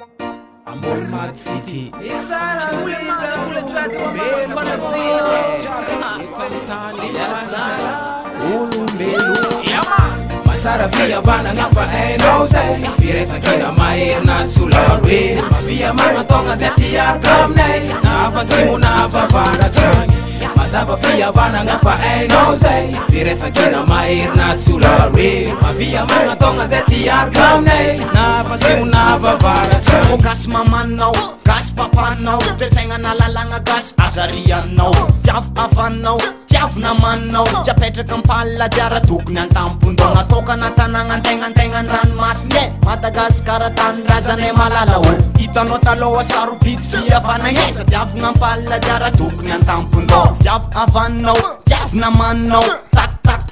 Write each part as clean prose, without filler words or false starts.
I'm Mad City. Mahatsara fihavana ngafa hainao zay firesakina maherina tsolaroe mavia magnatonga zay tiaraka aminay na afa-tsimo na afa-avaratragny mazava fihavana ngafa hainao zay firesakina maherina tsolaroe mavia magnatonga zay tiaraka aminay na afa-tsimo na afa-avaratragny gasy mamanao gasy papanao toetsaigna nalalagna gasy azarianao tiavo avanao tiavo namanao tsy apetraka ampalila diara tokony an-tampondao natokana tanagna antegna an-dranomasiny madagascar-tany razanay malala o hitanao taloha sarobidy fihavanagna sa tiavogna ampalila diara tokony an-tampondao tiavo avanao tiavo namanao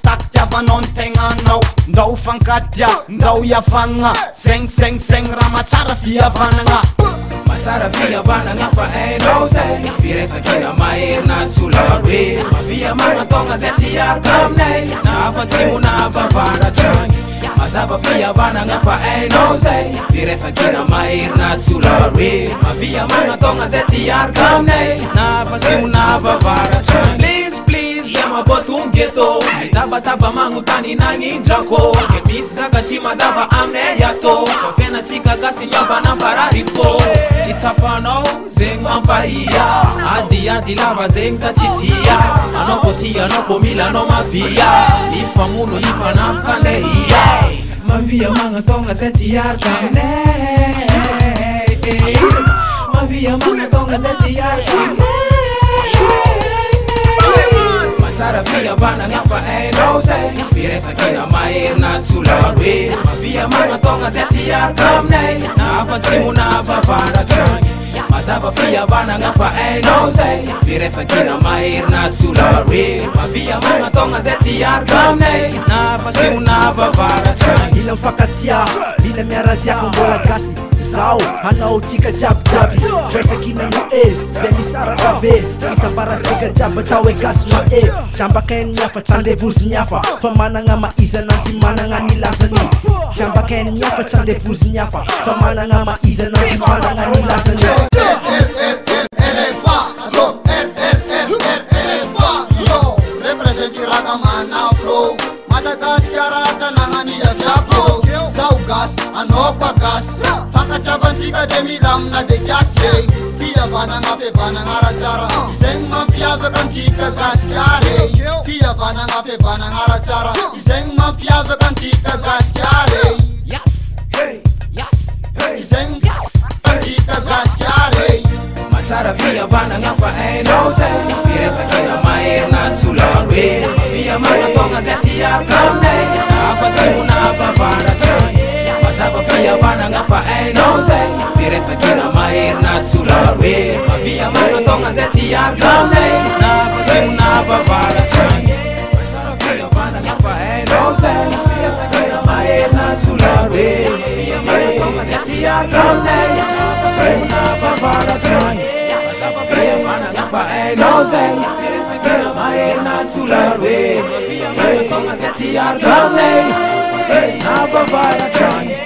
tak tiavanao ny tegnanao ndao fankatia ndao iavagna zegny raha mahatsara fihavanagna Mahatsara fihavana ngafa hainao zay firesakina maherina tsolaroe mavia magnatonga zay tiaraka aminay na afa-tsimo na afa-avaratragny mazava fihavana ngafa hainao zay firesakina maherina tsolaroe mavia magnatonga zay tiaraka aminay na afa-tsimo na afa-avaratragny mabotum ghetto tabataba mangutani nangindrako kebisi zakachi mazava amne yato kofena chika gasi nyamba na pararifo chitapano zeng mampahia adi lava zeng zachitia anokotia nokomila no mavia ifamuno ifana kandehia mavia mangatonga zetiarkamne mavia mangatonga zetiarkamne Mahatsara fihavana ngafa hainao zay firesakina maherina tsolaroe mavia magnatonga zay tiaraka aminay na afa-tsimo na afa-avaratragny mazava fihavana ngafa hainao zay firesakina maherina tsolaroe mavia magnatonga zay tiaraka aminay na afa-tsimo na afa-avaratragny mila mifakatia mila miaradiako mbola gasy zao hanao tsika jiabijiaby firesakina no zay misaraka ve fitambaratsika jiaby atao hoe gasy no jambakainy miafa tsy andevozy ny hafa fa managna maizana tsy managna ny lazany jambakainy miafa tsy andevozy ny hafa fa managna maizana tsy managna ny lazany vazo-gasy anao kwa gasy fankatravantsika de milamina de gasy fihavanagna fihavanagna ratsara izegny mampiavaka antsika gasikare fihavanagna fihavanagna ratsara izegny mampiavaka antsika gasikare izegny antsika gasikare Mahatsara fihavana ngafa hainao zay firesakina maherina tsolaroe mavia magnatonga zay tiaraka aminay na afa-tsimo na afa-avaratragny mazava fihavana ngafa hainao zay firesakina maherina tsolaroe mavia magnatonga zay tiaraka aminay na afa-tsimo na afa-avaratragny Mahatsara fihavana ngafa hainao zay firesakina maherina tsolaroe mavia magnatonga zay tiaraka aminay na afa-tsimo na afa-avaratragny fihavana ngafa hainao zay firesakina maherina tsolaroe mavia magnatonga zay tiaraka aminay na afa-avaratragny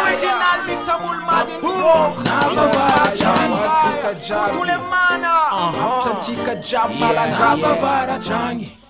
Original mix of all Madden na afa-avaratragny Tous les manas Chika Jab Malagasy na afa-avaratragny